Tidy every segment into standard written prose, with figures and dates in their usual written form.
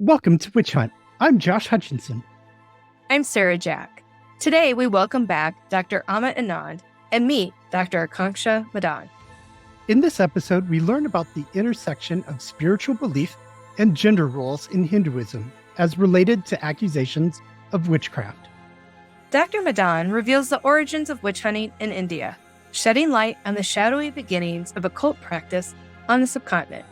Welcome to Witch Hunt. I'm Josh Hutchinson. I'm Sarah Jack. Today, we welcome back Dr. Amit Anand and me, Dr. Akanksha Madaan. In this episode, we learn about the intersection of spiritual belief and gender roles in Hinduism as related to accusations of witchcraft. Dr. Madaan reveals the origins of witch hunting in India, shedding light on the shadowy beginnings of occult practice on the subcontinent.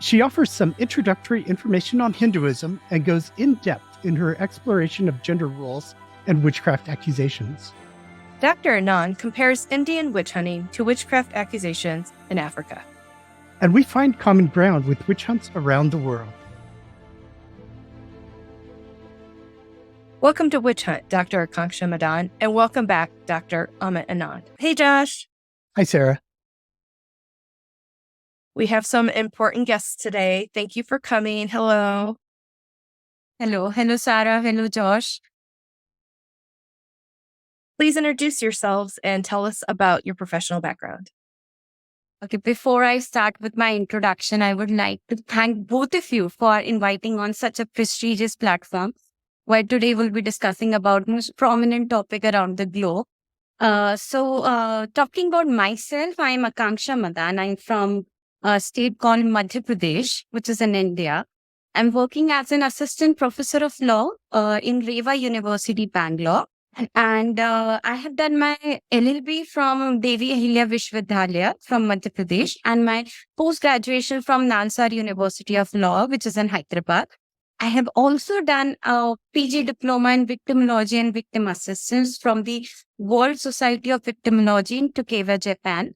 She offers some introductory information on Hinduism and goes in depth in her exploration of gender roles and witchcraft accusations. Dr. Anand compares Indian witch hunting to witchcraft accusations in Africa. And we find common ground with witch hunts around the world. Welcome to Witch Hunt, Dr. Akanksha Madaan, and welcome back, Dr. Amit Anand. Hey, Josh. Hi, Sarah. We have some important guests today. Thank you for coming. Hello. Hello, Sarah. Hello, Josh. Please introduce yourselves and tell us about your professional background. Okay, before I start with my introduction, I would like to thank both of you for inviting on such a prestigious platform, where today we'll be discussing about most prominent topic around the globe. Talking about myself, I am Akanksha Madaan. I'm from a state called Madhya Pradesh, which is in India. I'm working as an assistant professor of law in Reva University, Bangalore. And I have done my LLB from Devi Ahilya Vishwadhyalaya from Madhya Pradesh and my post-graduation from Nalsar University of Law, which is in Hyderabad. I have also done a PG diploma in victimology and victim assistance from the World Society of Victimology in Tokyo, Japan.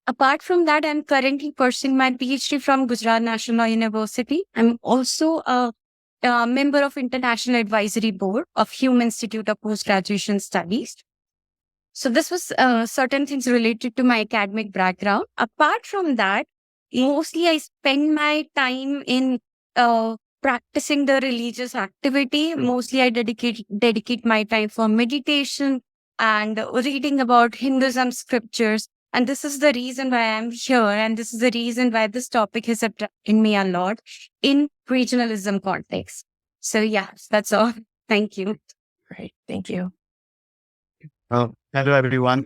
Apart from that, I'm currently pursuing my PhD from Gujarat National Law University. I'm also a member of International Advisory Board of Hume Institute of Postgraduation Studies. So this was certain things related to my academic background. Apart from that, mostly I spend my time in practicing the religious activity. Mostly I dedicate my time for meditation and reading about Hinduism scriptures. And this is the reason why I'm here. And this is the reason why this topic has attracted me a lot in regionalism context. So yeah, that's all. Thank you. Great. Thank you. Hello, everyone.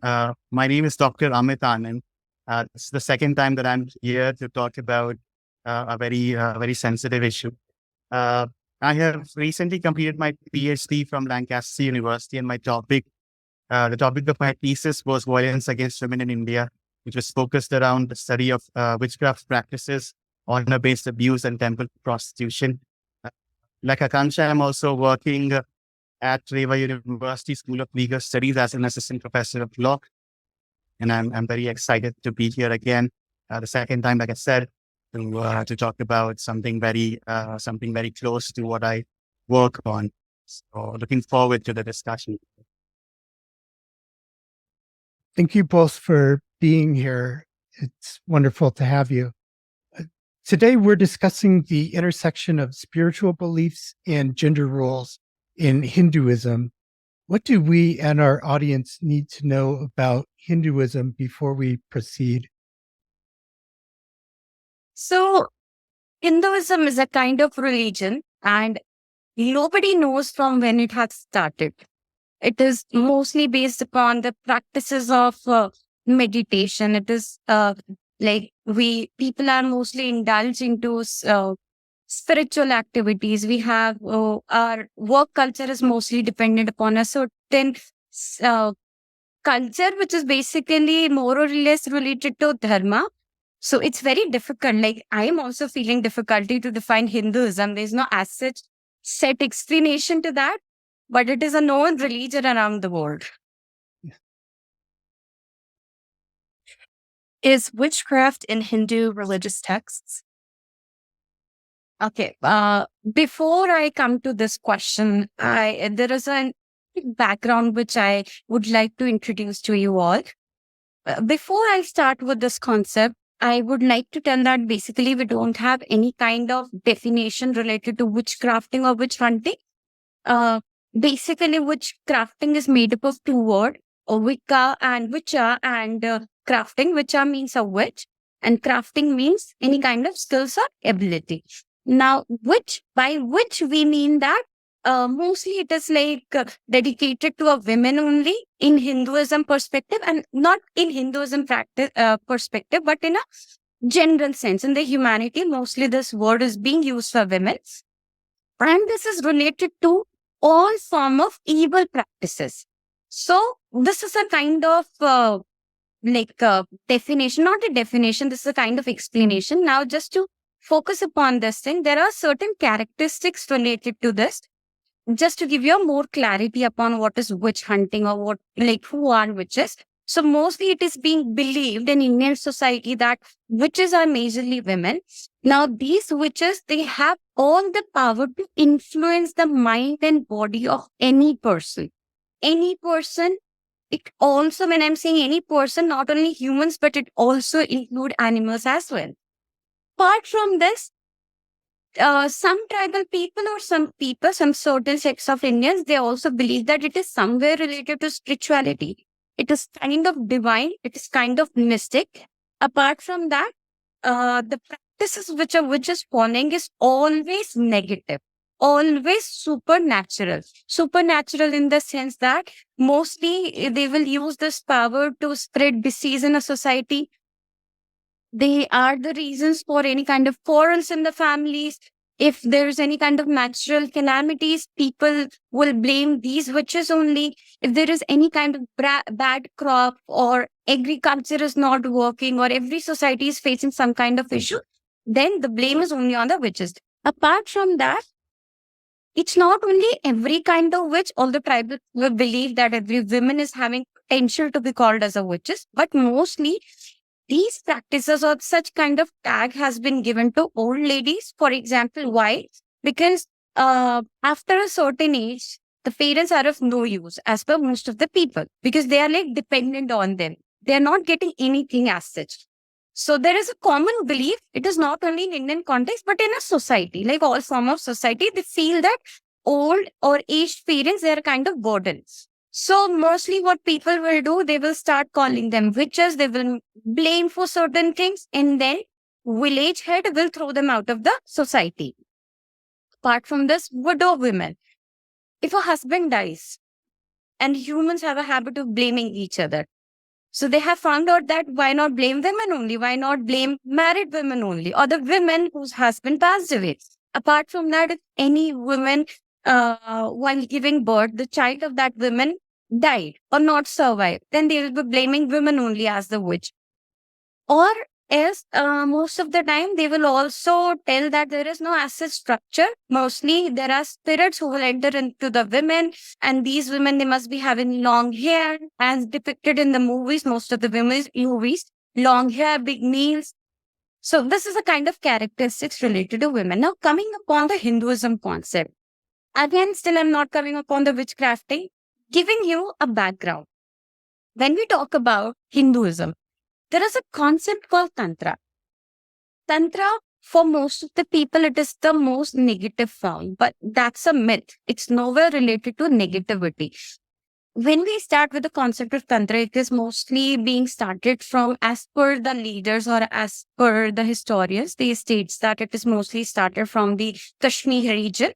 My name is Dr. Amit Anand. It's the second time that I'm here to talk about a very sensitive issue. I have recently completed my PhD from Lancaster University, and the topic of my thesis was violence against women in India, which was focused around the study of witchcraft practices, honor-based abuse, and temple prostitution. Like Akanksha, I'm also working at Reva University School of Legal Studies as an assistant professor of law. And I'm very excited to be here again, the second time, like I said, to talk about something very close to what I work on. So looking forward to the discussion. Thank you both for being here. It's wonderful to have you. Today, we're discussing the intersection of spiritual beliefs and gender roles in Hinduism. What do we and our audience need to know about Hinduism before we proceed? So Hinduism is a kind of religion and nobody knows from when it has started. It is mostly based upon the practices of meditation. It is people are mostly indulged into spiritual activities. We have our work culture is mostly dependent upon a certain culture, which is basically more or less related to dharma. So it's very difficult. Like I am also feeling difficulty to define Hinduism. There's no as such set explanation to that. But it is a known religion around the world. Is witchcraft in Hindu religious texts? Okay. Before I come to this question, there is a background which I would like to introduce to you all. Before I start with this concept, I would like to tell that basically we don't have any kind of definition related to witchcrafting or witch hunting. Basically, witchcrafting is made up of two words, Wicca and Witcha, and crafting. Witcha means a witch, and crafting means any kind of skills or ability. Now, by which we mean that mostly it is like dedicated to a women only in Hinduism perspective, and not in Hinduism practice perspective, but in a general sense. In the humanity, mostly this word is being used for women. And this is related to all form of evil practices. So this is a kind of definition, not a definition, this is a kind of explanation. Now, just to focus upon this thing, there are certain characteristics related to this. Just to give you a more clarity upon what is witch hunting, or what, like, who are witches. So mostly it is being believed in Indian society that witches are majorly women. Now, these witches, they have all the power to influence the mind and body of any person. Any person. It also, when I'm saying any person, not only humans, but it also include animals as well. Apart from this, some tribal people or some people, some certain sects of Indians, they also believe that it is somewhere related to spirituality. It is kind of divine. It is kind of mystic. Apart from that, the practices which a witch is following is always negative, always supernatural. Supernatural in the sense that mostly they will use this power to spread disease in a society. They are the reasons for any kind of quarrels in the families. If there's any kind of natural calamities, people will blame these witches only. If there is any kind of bad crop, or agriculture is not working, or every society is facing some kind of issue, then the blame is only on the witches. Apart from that, it's not only every kind of witch. All the tribal will believe that every woman is having potential to be called as a witches, but mostly these practices or such kind of tag has been given to old ladies. For example, why? Because after a certain age, the parents are of no use as per most of the people, because they are like dependent on them. They are not getting anything as such. So there is a common belief. It is not only in Indian context, but in a society, like all form of society, they feel that old or aged parents, they are kind of burdens. So mostly what people will do, they will start calling them witches. They will blame for certain things, and then village head will throw them out of the society. Apart from this, widow women. If a husband dies, and humans have a habit of blaming each other. So they have found out that why not blame women only? Why not blame married women only, or the women whose husband passed away? Apart from that, if any woman, while giving birth, the child of that woman died or not survived, then they will be blaming women only as the witch. Or else, most of the time, they will also tell that there is no asset structure. Mostly, there are spirits who will enter into the women, and these women, they must be having long hair, as depicted in the movies, most of the women's movies, long hair, big nails. So this is a kind of characteristics related to women. Now, coming upon the Hinduism concept. Again, still I'm not coming upon the witchcrafting, giving you a background. When we talk about Hinduism, there is a concept called Tantra. Tantra, for most of the people, it is the most negative form, but that's a myth. It's nowhere related to negativity. When we start with the concept of Tantra, it is mostly being started from, as per the leaders or as per the historians, they states that it is mostly started from the Kashmir region,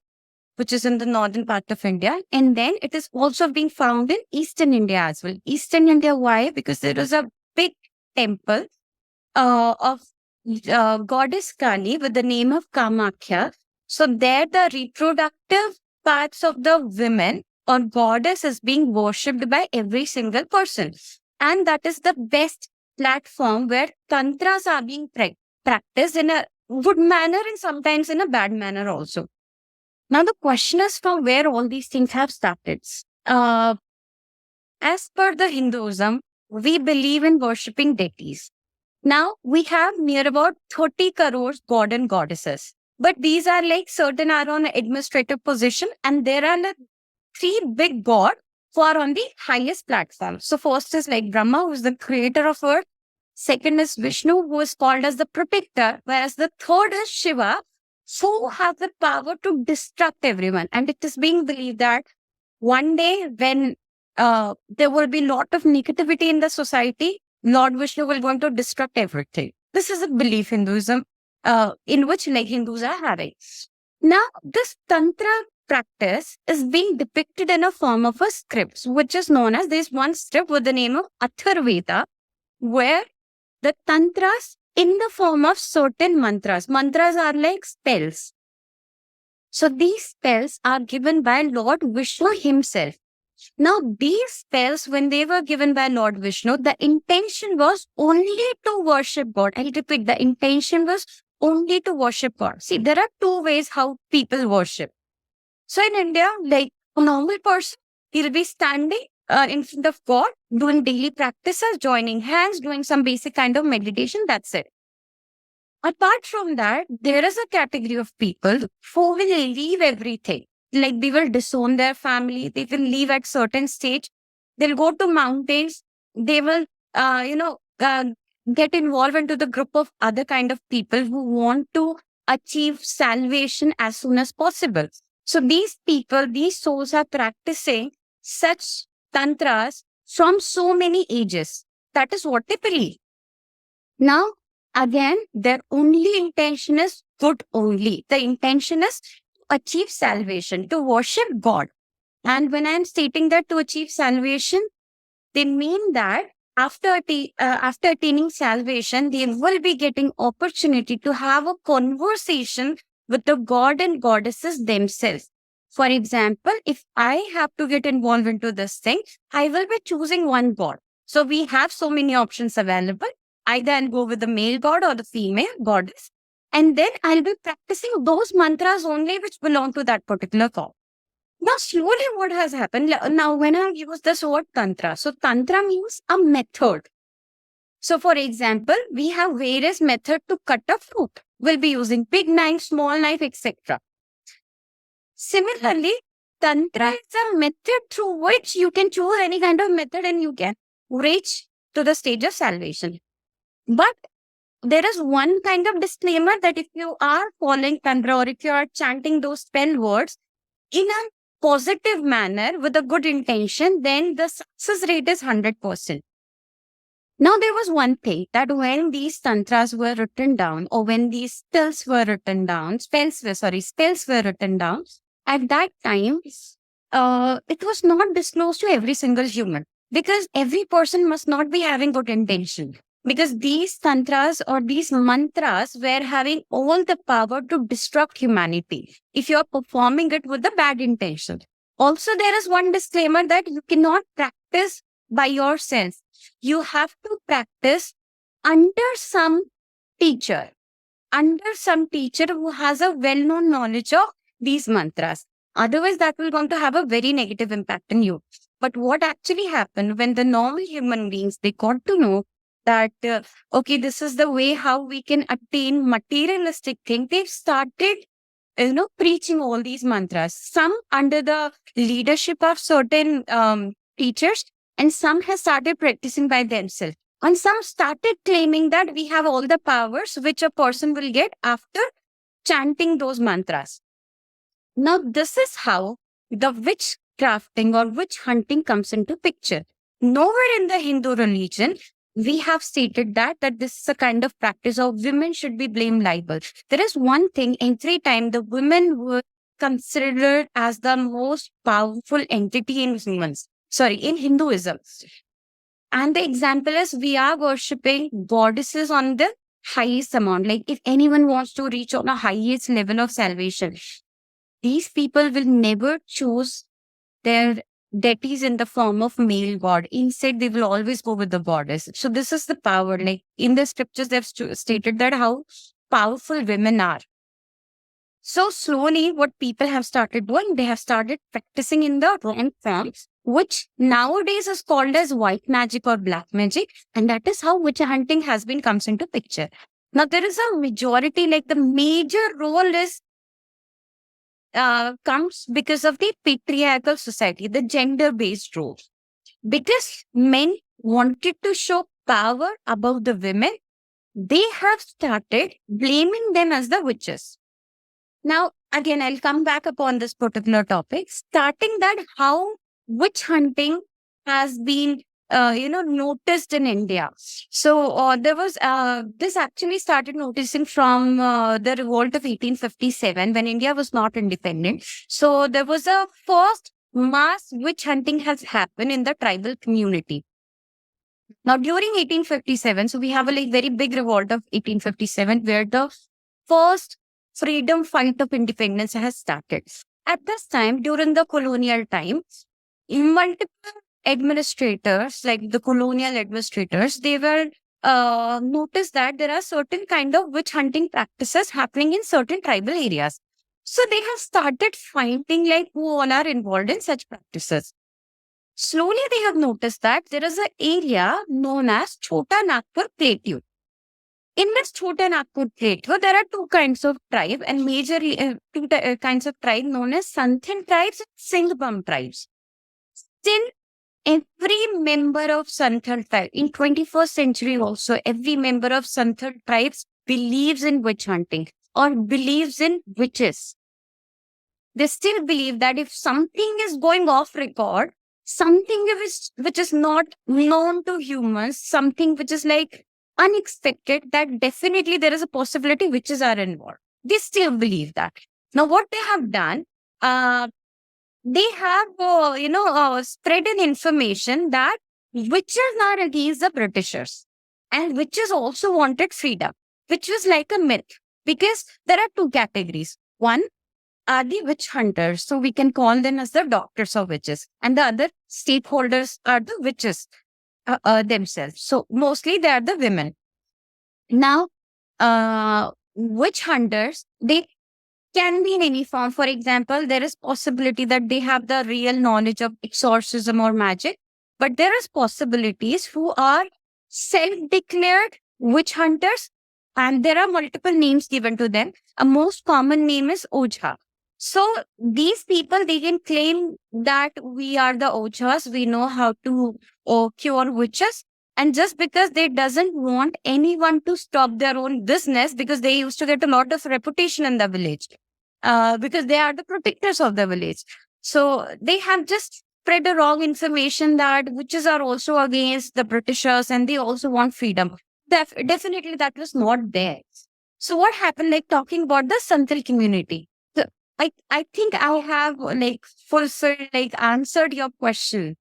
which is in the northern part of India. And then it is also being found in Eastern India as well. Eastern India, why? Because there is a big temple of goddess Kali with the name of Kamakhya. So there the reproductive parts of the women or goddess is being worshipped by every single person. And that is the best platform where tantras are being practiced in a good manner and sometimes in a bad manner also. Now, the question is from where all these things have started. As per the Hinduism, we believe in worshipping deities. Now, we have near about 30 crores god and goddesses. But these are like certain are on an administrative position, and there are like 3 big gods who are on the highest platform. So first is like Brahma, who is the creator of earth. Second is Vishnu, who is called as the protector. Whereas the third is Shiva, who have the power to destruct everyone. And it is being believed that one day when there will be a lot of negativity in the society, Lord Vishnu will going to destruct everything. This is a belief in Hinduism. in which like Hindus are having. Now, this Tantra practice is being depicted in a form of a script, which is known as this one script with the name of Atharveda, where the Tantras in the form of certain mantras. Mantras are like spells. So these spells are given by Lord Vishnu himself. Now, these spells, when they were given by Lord Vishnu, the intention was only to worship God. I repeat, the intention was only to worship God. See, there are two ways how people worship. So in India, like a normal person, he'll be standing in front of God, doing daily practices, joining hands, doing some basic kind of meditation. That's it. Apart from that, there is a category of people who will leave everything. Like they will disown their family, they will leave at certain stage, they'll go to mountains, they will, get involved into the group of other kind of people who want to achieve salvation as soon as possible. So these people, these souls are practicing such tantras from so many ages. That is what they believe. Now, again, their only intention is good only. The intention is achieve salvation, to worship God. And when I am stating that to achieve salvation, they mean that after attaining salvation, they will be getting opportunity to have a conversation with the God and goddesses themselves. For example, if I have to get involved into this thing, I will be choosing one God. So we have so many options available. Either I'll go with the male god or the female goddess. And then I'll be practicing those mantras only which belong to that particular god. Now, slowly what has happened, now when I use this word tantra, so tantra means a method. So for example, we have various methods to cut a fruit. We'll be using big knife, small knife, etc. Similarly, tantra is a method through which you can choose any kind of method and you can reach to the stage of salvation. But there is one kind of disclaimer that if you are following tantra or if you are chanting those spell words in a positive manner with a good intention, then the success rate is 100%. Now, there was one thing that when these tantras were written down, or when these spells were written down, at that time, it was not disclosed to every single human because every person must not be having good intention. Because these tantras or these mantras were having all the power to destruct humanity if you are performing it with a bad intention. Also, there is one disclaimer that you cannot practice by yourself. You have to practice under some teacher who has a well-known knowledge of these mantras. Otherwise, that will going to have a very negative impact on you. But what actually happened when the normal human beings, they got to know that, okay, this is the way how we can attain materialistic thing. They've started, preaching all these mantras. Some under the leadership of certain teachers, and some have started practicing by themselves. And some started claiming that we have all the powers which a person will get after chanting those mantras. Now, this is how the witchcrafting or witch hunting comes into picture. Nowhere in the Hindu religion we have stated that this is a kind of practice of women should be blamed liable. There is one thing, every time the women were considered as the most powerful entity in Hinduism. And the example is we are worshipping goddesses on the highest amount. Like if anyone wants to reach on a highest level of salvation, these people will never choose their deities in the form of male god. Instead, they will always go with the goddess. So this is the power. Like in the scriptures, they've stated that how powerful women are. So slowly, what people have started doing, they have started practicing in the wrong forms, which nowadays is called as white magic or black magic. And that is how witch hunting comes into picture. Now, there is a majority, like the major role is comes because of the patriarchal society, the gender-based role. Because men wanted to show power above the women, they have started blaming them as the witches. Now, again, I'll come back upon this particular topic, starting that how witch hunting has been noticed in India. So there was this actually started noticing from the revolt of 1857 when India was not independent. So there was a first mass witch hunting has happened in the tribal community. Now during 1857, so we have a very big revolt of 1857 where the first freedom fight of independence has started. At this time, during the colonial time, multiple administrators, like the colonial administrators, they were noticed that there are certain kind of witch hunting practices happening in certain tribal areas. So they have started finding like who all are involved in such practices. Slowly, they have noticed that there is an area known as Chota Nagpur Plateau. In this Chota Nagpur Plateau, there are two kinds of tribe and majorly kinds of tribe known as Santhin tribes and Singhbum tribes. Still, every member of Santhal tribe in 21st century also, every member of Santhal tribes believes in witch hunting or believes in witches. They still believe that if something is going off record, something which is not known to humans, something which is like unexpected, that definitely there is a possibility witches are involved. They still believe that. Now, what they have done, they have, spread an information that witches are against the Britishers and witches also wanted freedom, which was like a myth because there are two categories. One are the witch hunters. So we can call them as the doctors of witches. And the other stakeholders are the witches themselves. So mostly they are the women. Now, witch hunters, they can be in any form. For example, there is possibility that they have the real knowledge of exorcism or magic, but there is possibilities who are self-declared witch hunters, and there are multiple names given to them. A most common name is Ojha. So these people, they can claim that we are the Ojhas, we know how to cure witches. And just because they doesn't want anyone to stop their own business, because they used to get a lot of reputation in the village, because they are the protectors of the village. So they have just spread the wrong information that witches are also against the Britishers and they also want freedom. Definitely that was not there. So what happened, like talking about the Santhal community. So I think I have answered your question.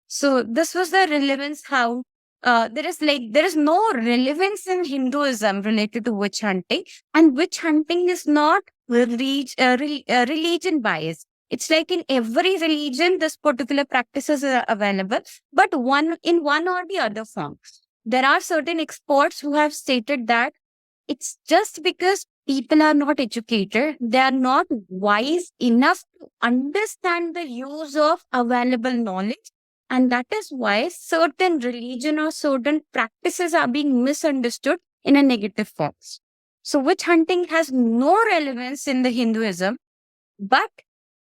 So this was the relevance how there is no relevance in Hinduism related to witch hunting, and witch hunting is not religion bias. It's like in every religion, this particular practices are available, but one or the other form. There are certain experts who have stated that it's just because people are not educated, they are not wise enough to understand the use of available knowledge. And that is why certain religion or certain practices are being misunderstood in a negative form. So witch hunting has no relevance in the Hinduism, but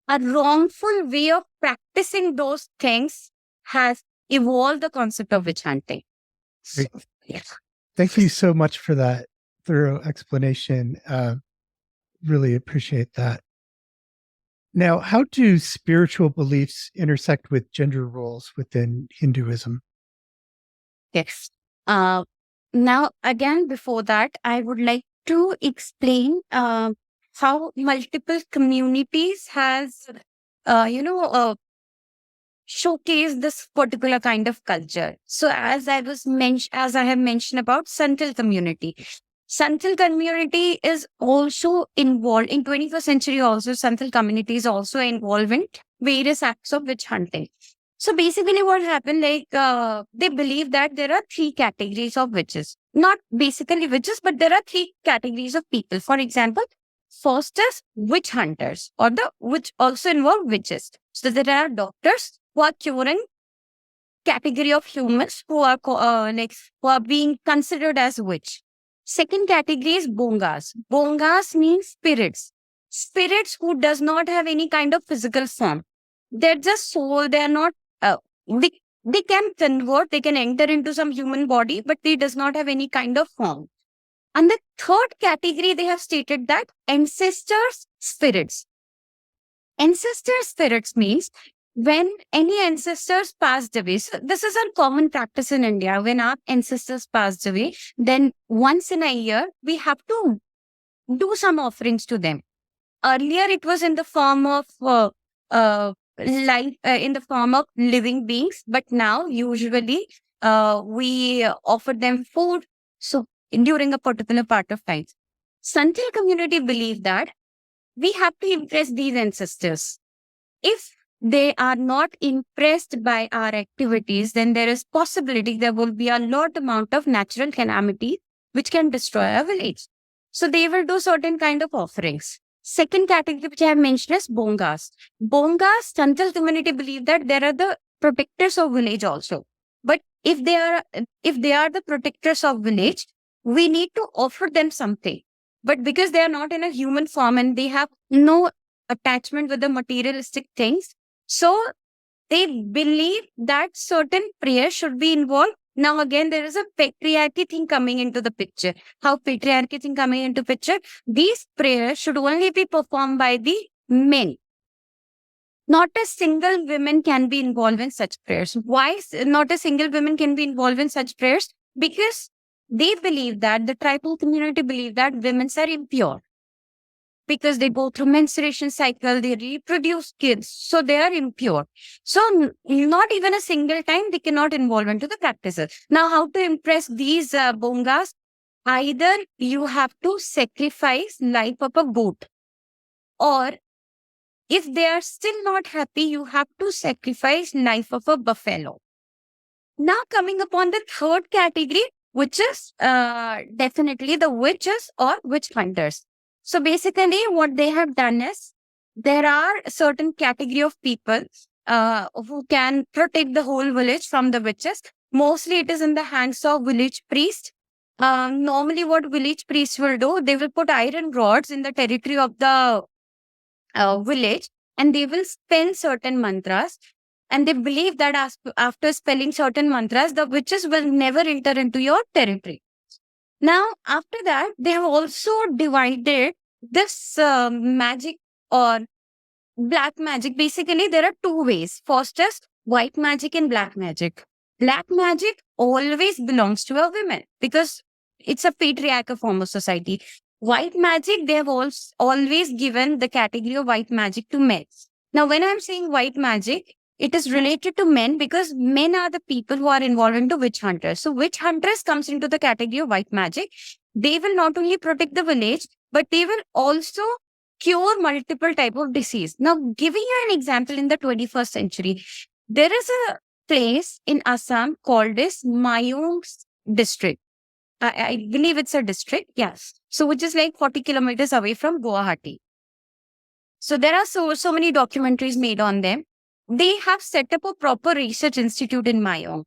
a wrongful way of practicing those things has evolved the concept of witch hunting. Great. Thank you so much for that thorough explanation. Really appreciate that. Now, how do spiritual beliefs intersect with gender roles within Hinduism? Yes. Now, again, before that, I would like to explain how multiple communities has, showcased this particular kind of culture. So, as I have mentioned about Santhal community. Santhal community is also involved in 21st century. Also, Santhal community is also involved in various acts of witch hunting. So basically what happened, they believe that there are three categories of witches. Not basically witches, but there are three categories of people. For example, first is witch hunters, or the which also involve witches. So there are doctors who are curing category of humans who are being considered as witch. Second category is bongas. Bongas means spirits. Spirits who does not have any kind of physical form. They're just soul. They are not, they can convert, they can enter into some human body, but they does not have any kind of form. And the third category, they have stated that ancestors spirits. Ancestor spirits means when any ancestors passed away, so this is a common practice in India. When our ancestors passed away, then once in a year, we have to do some offerings to them. Earlier, it was in the form of in the form of living beings, but now usually we offer them food. So during a particular part of time, Santal community believe that we have to impress these ancestors. If they are not impressed by our activities, then there is possibility there will be a lot amount of natural calamity which can destroy a village. So they will do certain kind of offerings. Second category which I have mentioned is bongas. Bongas, Santal community believe that there are the protectors of village also. But if they are the protectors of village, we need to offer them something. But because they are not in a human form and they have no attachment with the materialistic things, so they believe that certain prayers should be involved. Now again, there is a patriarchy thing coming into the picture. How patriarchy thing coming into picture? These prayers should only be performed by the men. Not a single woman can be involved in such prayers. Why not a single woman can be involved in such prayers? Because they believe that, the tribal community believe that women are impure. Because they go through menstruation cycle, they reproduce kids, so they are impure. So not even a single time they cannot involve into the practices. Now, how to impress these bongas? Either you have to sacrifice life of a goat, or if they are still not happy, you have to sacrifice life of a buffalo. Now coming upon the third category, which is definitely the witches or witch hunters. So basically what they have done is, there are a certain category of people who can protect the whole village from the witches. Mostly it is in the hands of village priests. Normally what village priests will do, they will put iron rods in the territory of the village, and they will spell certain mantras. And they believe that after spelling certain mantras, the witches will never enter into your territory. Now, after that, they have also divided this magic or black magic. Basically, there are two ways. First is white magic and black magic. Black magic always belongs to a woman because it's a patriarchal form of society. White magic, they have always given the category of white magic to men. Now, when I'm saying white magic, it is related to men because men are the people who are involved into witch hunters. So witch hunters comes into the category of white magic. They will not only protect the village, but they will also cure multiple type of disease. Now, giving you an example in the 21st century, there is a place in Assam called as Mayong district. I believe it's a district, yes. So which is like 40 kilometers away from Guwahati. So there are so many documentaries made on them. They have set up a proper research institute in Mayong.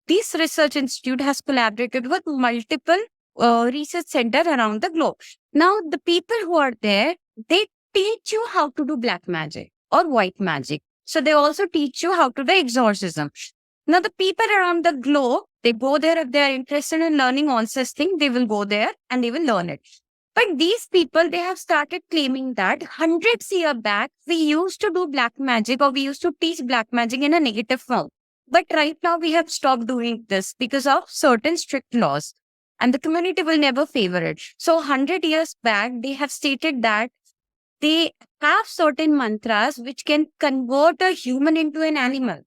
This research institute has collaborated with multiple research centers around the globe. Now, the people who are there, they teach you how to do black magic or white magic. So they also teach you how to do exorcism. Now, the people around the globe, they go there if they are interested in learning all such things, they will go there and they will learn it. But these people, they have started claiming that hundreds years back, we used to do black magic or we used to teach black magic in a negative form. But right now, we have stopped doing this because of certain strict laws. And the community will never favor it. So 100 years back, they have stated that they have certain mantras which can convert a human into an animal.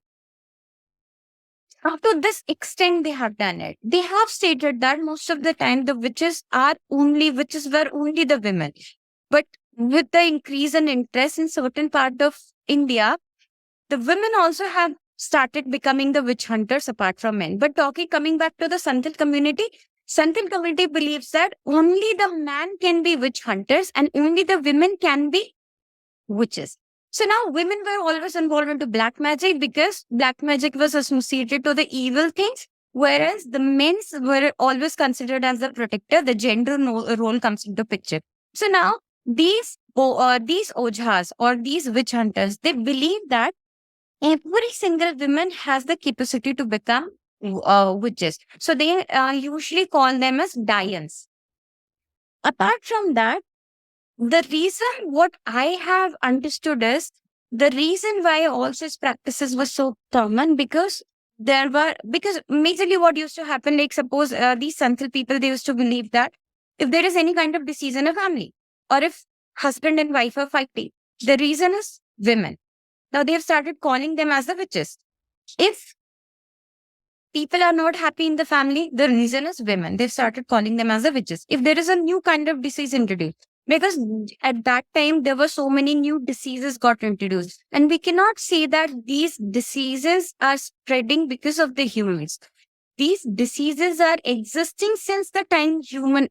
Up to this extent, they have done it. They have stated that most of the time the witches were only the women. But with the increase in interest in certain part of India, the women also have started becoming the witch hunters apart from men. But coming back to the Santal community believes that only the man can be witch hunters and only the women can be witches. So now women were always involved into black magic because black magic was associated to the evil things, whereas the men were always considered as the protector. The gender role comes into picture. So now these ojhas or these witch hunters, they believe that every single woman has the capacity to become witches. So they usually call them as Dians. Apart from that, the reason what I have understood is The reason why all such practices were so common because majorly what used to happen, like suppose these Santhal people, they used to believe that if there is any kind of disease in a family, or if husband and wife are fighting, the reason is women. Now they have started calling them as the witches. If people are not happy in the family, the reason is women. They've started calling them as the witches. If there is a new kind of disease introduced, because at that time there were so many new diseases got introduced, and we cannot say that these diseases are spreading because of the humans. These diseases are existing since the time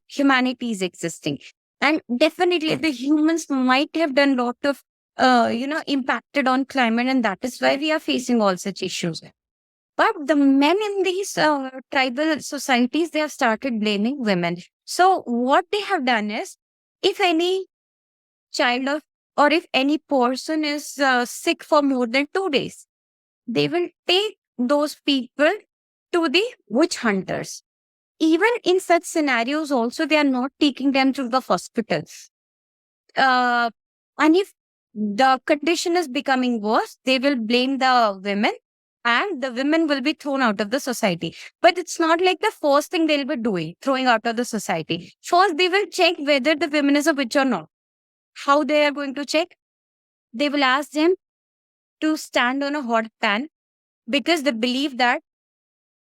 humanity is existing, and definitely the humans might have done lot of impacted on climate, and that is why we are facing all such issues. But the men in these tribal societies, they have started blaming women. So what they have done is, if any child or if any person is sick for more than 2 days, they will take those people to the witch hunters. Even in such scenarios also, they are not taking them to the hospitals. And if the condition is becoming worse, they will blame the women, and the women will be thrown out of the society. But it's not like the first thing they'll be doing, throwing out of the society. First, they will check whether the woman is a witch or not. How they are going to check? They will ask them to stand on a hot pan, because they believe that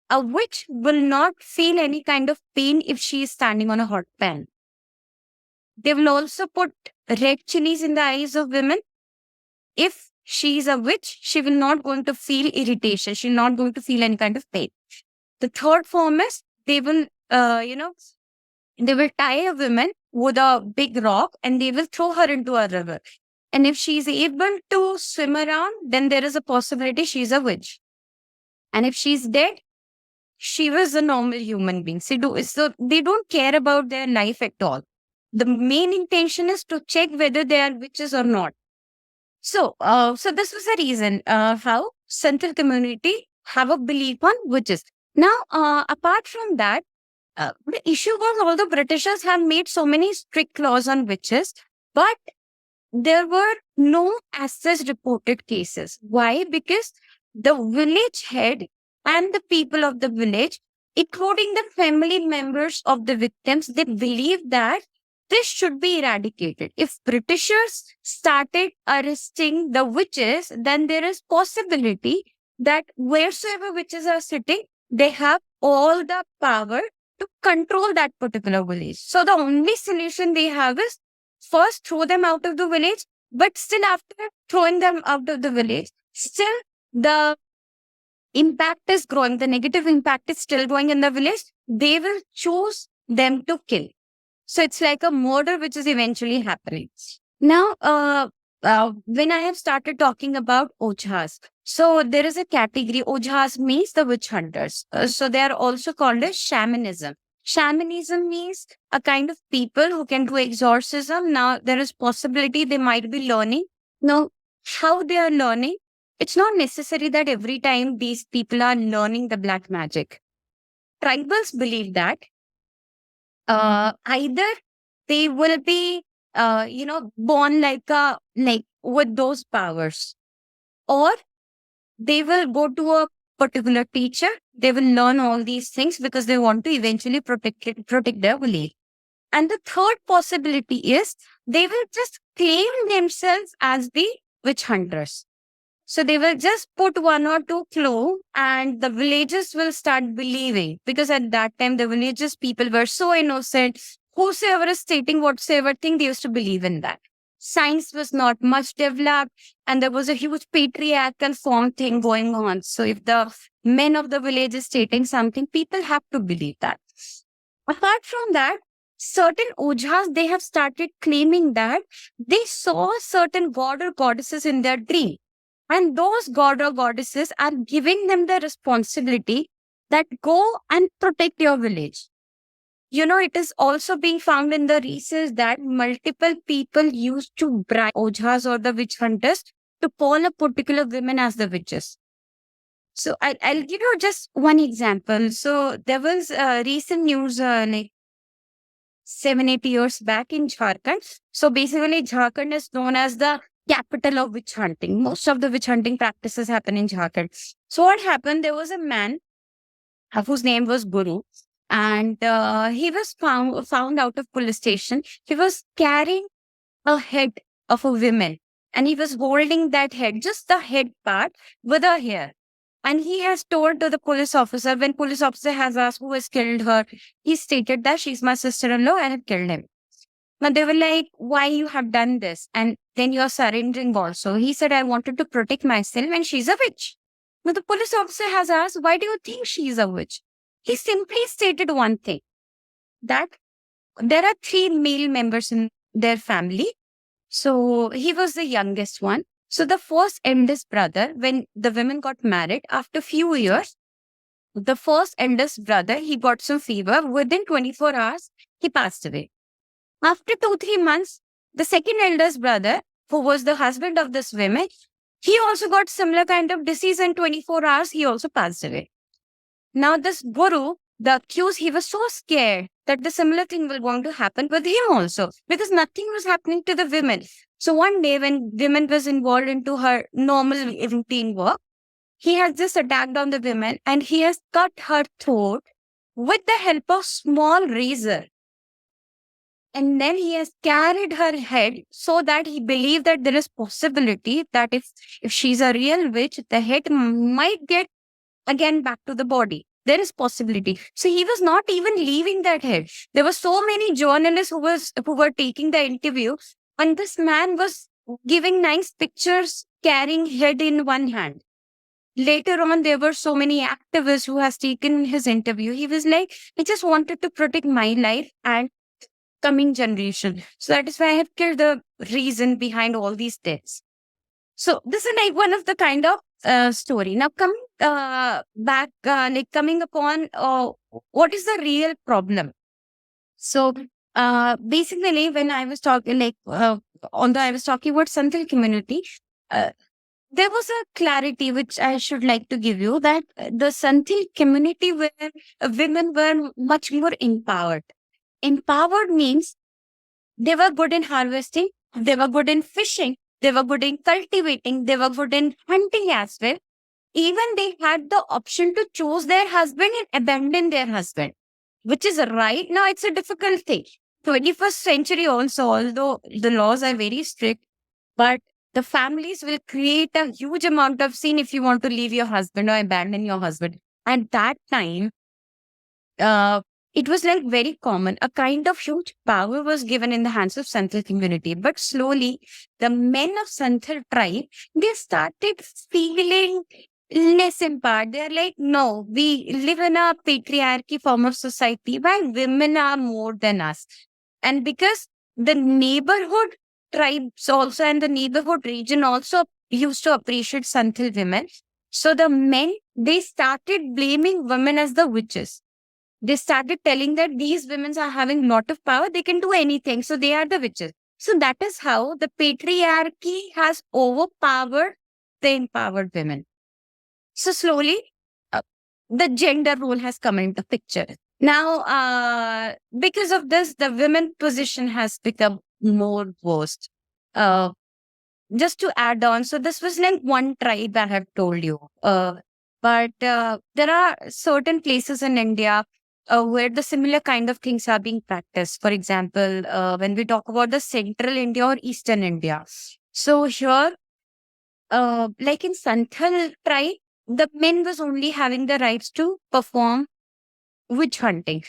a witch will not feel any kind of pain if she is standing on a hot pan. They will also put red chilies in the eyes of women. If she is a witch, she will not going to feel irritation. She's not going to feel any kind of pain. The third form is they will, they will tie a woman with a big rock and they will throw her into a river. And if she is able to swim around, then there is a possibility she is a witch. And if she is dead, she was a normal human being. So they don't care about their life at all. The main intention is to check whether they are witches or not. So this was the reason how Central community have a belief on witches. Now, apart from that, the issue was all the Britishers have made so many strict laws on witches, but there were no as such reported cases. Why? Because the village head and the people of the village, including the family members of the victims, they believe that this should be eradicated. If Britishers started arresting the witches, then there is possibility that wheresoever witches are sitting, they have all the power to control that particular village. So the only solution they have is first throw them out of the village, but still after throwing them out of the village, still the impact is growing. The negative impact is still going in the village. They will choose them to kill. So it's like a murder which is eventually happening. Now, when I have started talking about ojhas, so there is a category. Ojhas means the witch hunters. So they are also called as shamanism. Shamanism means a kind of people who can do exorcism. Now, there is possibility they might be learning. Now, how they are learning? It's not necessary that every time these people are learning the black magic. Tribals believe that either they will be, born like with those powers, or they will go to a particular teacher. They will learn all these things because they want to eventually protect their village. And the third possibility is they will just claim themselves as the witch hunters. So they will just put one or two clues and the villagers will start believing, because at that time the villagers people were so innocent. Whosoever is stating whatsoever thing, they used to believe in that. Science was not much developed and there was a huge patriarchal form thing going on. So if the men of the village is stating something, people have to believe that. Apart from that, certain ojhas, they have started claiming that they saw certain god or goddesses in their dream. And those god or goddesses are giving them the responsibility that go and protect your village. It is also being found in the research that multiple people used to bribe ojhas or the witch hunters to call a particular woman as the witches. So I'll give you just one example. So there was recent news like 7-8 years back in Jharkhand. So basically Jharkhand is known as the capital of witch hunting. Most of the witch hunting practices happen in Jharkhand. So what happened? There was a man whose name was Guru, and he was found out of police station. He was carrying a head of a woman, and he was holding that head, just the head part, with her hair. And he has told to the police officer, when police officer has asked who has killed her, he stated that she's my sister-in-law and have killed him. Now they were like, why you have done this? And then you're surrendering also. He said, I wanted to protect myself and she's a witch. Now the police officer has asked, why do you think she's a witch? He simply stated one thing, that there are 3 male members in their family. So he was the youngest one. So the first eldest brother, when the women got married, after few years, the first eldest brother, he got some fever. Within 24 hours, he passed away. After 2-3 months, the second eldest brother, who was the husband of this woman, he also got similar kind of disease. In 24 hours, he also passed away. Now this Guru, the accused, he was so scared that the similar thing was going to happen with him also, because nothing was happening to the women. So one day when women was involved into her normal routine work, he has just attacked on the women and he has cut her throat with the help of small razor. And then he has carried her head so that he believed that there is possibility that if she's a real witch, the head might get again back to the body. There is possibility. So he was not even leaving that head. There were so many journalists who were taking the interview, and this man was giving nice pictures, carrying head in one hand. Later on, there were so many activists who has taken his interview. He was like, I just wanted to protect my life and coming generation. So that is why I have killed the reason behind all these deaths. So this is like one of the kind of story. Now coming back, coming upon what is the real problem? So basically, when I was talking, I was talking about Santhal community, there was a clarity which I should like to give you, that the Santhal community where women were much more empowered. Empowered means they were good in harvesting, they were good in fishing, they were good in cultivating, they were good in hunting as well. Even they had the option to choose their husband and abandon their husband, which is right now, it's a difficult thing. 21st century also, although the laws are very strict, but the families will create a huge amount of sin if you want to leave your husband or abandon your husband. At that time, it was like very common. A kind of huge power was given in the hands of Santhal community. But slowly, the men of Santhal tribe, they started feeling less empowered. They're like, no, we live in a patriarchy form of society where women are more than us. And because the neighborhood tribes also and the neighborhood region also used to appreciate Santhal women, so the men, they started blaming women as the witches. They started telling that these women are having a lot of power, they can do anything, so they are the witches. So that is how the patriarchy has overpowered the empowered women. So slowly, the gender role has come into picture. Now, because of this, the women position has become more worst. Just to add on, so this was like one tribe I have told you. But there are certain places in India where the similar kind of things are being practiced. For example, when we talk about the central India or eastern India. So here, like in Santhal tribe, the men was only having the rights to perform witch hunting.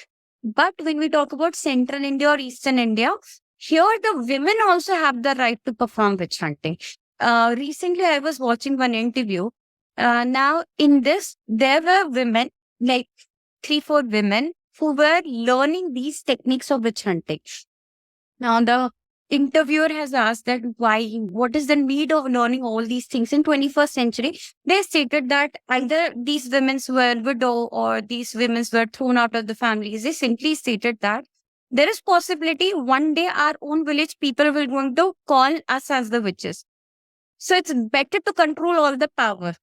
But when we talk about central India or eastern India, here the women also have the right to perform witch hunting. Recently, I was watching one interview. Now, in this, there were women, like 3-4 women, who were learning these techniques of witch hunting. Now, the interviewer has asked that what is the need of learning all these things in 21st century? They stated that either these women were widow or these women were thrown out of the families. They simply stated that there is possibility one day our own village people will going to call us as the witches. So it's better to control all the power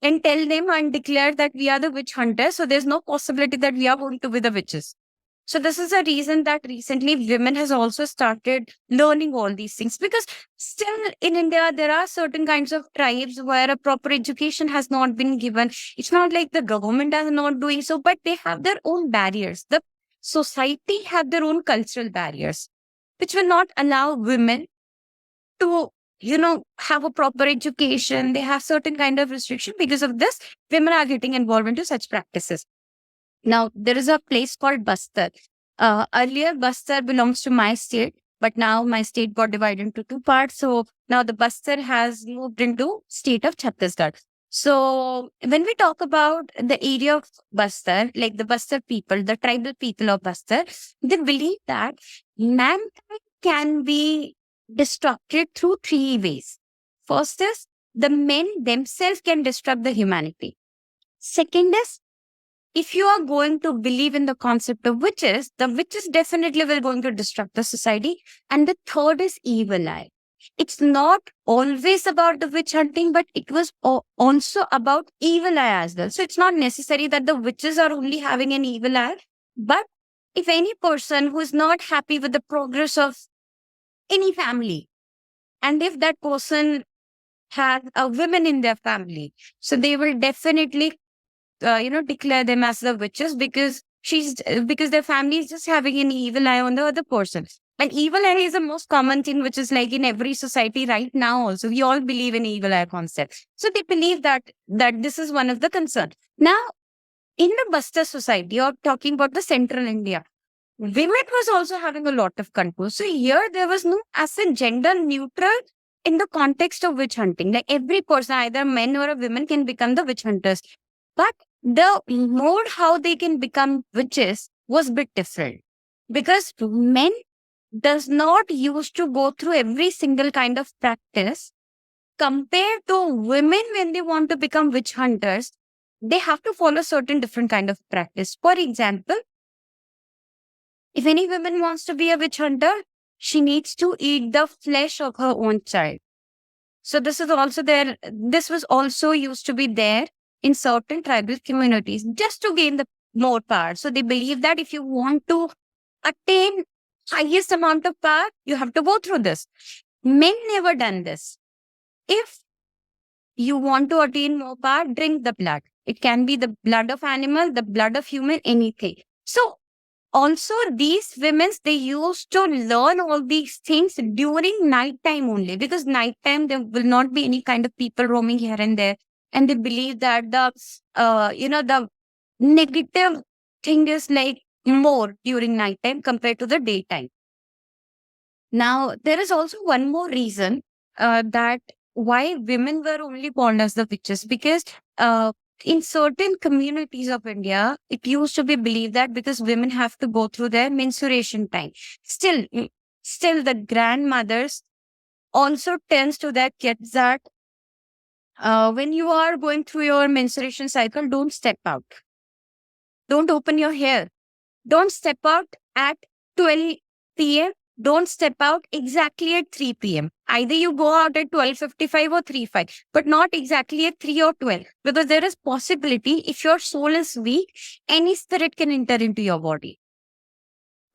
and tell them and declare that we are the witch hunters. So there's no possibility that we are going to be the witches. So this is a reason that recently women has also started learning all these things, because still in India, there are certain kinds of tribes where a proper education has not been given. It's not like the government is not doing so, but they have their own barriers. The society have their own cultural barriers, which will not allow women to, have a proper education. They have certain kind of restriction. Because of this, women are getting involved into such practices. Now, there is a place called Bastar. Earlier, Bastar belongs to my state, but now my state got divided into two parts. So now the Bastar has moved into state of Chhattisgarh. So when we talk about the area of Bastar, like the Bastar people, the tribal people of Bastar, they believe that mankind can be destructed through three ways. First is the men themselves can destruct the humanity. Second is, if you are going to believe in the concept of witches, the witches definitely will going to destruct the society. And the third is evil eye. It's not always about the witch hunting, but it was also about evil eye as well. So it's not necessary that the witches are only having an evil eye, but if any person who is not happy with the progress of any family, and if that person has a woman in their family, so they will definitely declare them as the witches, because because their family is just having an evil eye on the other person. And evil eye is the most common thing, which is like in every society right now. Also, we all believe in evil eye concept. So they believe that this is one of the concerns. Now, in the Bastar society, or talking about the central India, women was also having a lot of control. So here there was no as a gender neutral in the context of witch hunting. Like every person, either men or a woman, can become the witch hunters. But the mode how they can become witches was a bit different, because men does not used to go through every single kind of practice, compared to women. When they want to become witch hunters, they have to follow certain different kind of practice. For example, if any woman wants to be a witch hunter, she needs to eat the flesh of her own child. So this is also there. This was also used to be there in certain tribal communities, just to gain the more power. So they believe that if you want to attain highest amount of power, you have to go through this. Men never done this. If you want to attain more power, drink the blood. It can be the blood of animal, the blood of human, anything. So also these women, they used to learn all these things during nighttime only, because nighttime there will not be any kind of people roaming here and there. And they believe that the negative thing is like more during nighttime compared to the daytime. Now, there is also one more reason that why women were only born as the witches, because in certain communities of India, it used to be believed that because women have to go through their menstruation time, still the grandmothers also tells to their kids that when you are going through your menstruation cycle, don't step out. Don't open your hair. Don't step out at 12 p.m. Don't step out exactly at 3 p.m. Either you go out at 12:55 or 3:05, but not exactly at 3 or 12. Because there is possibility, if your soul is weak, any spirit can enter into your body.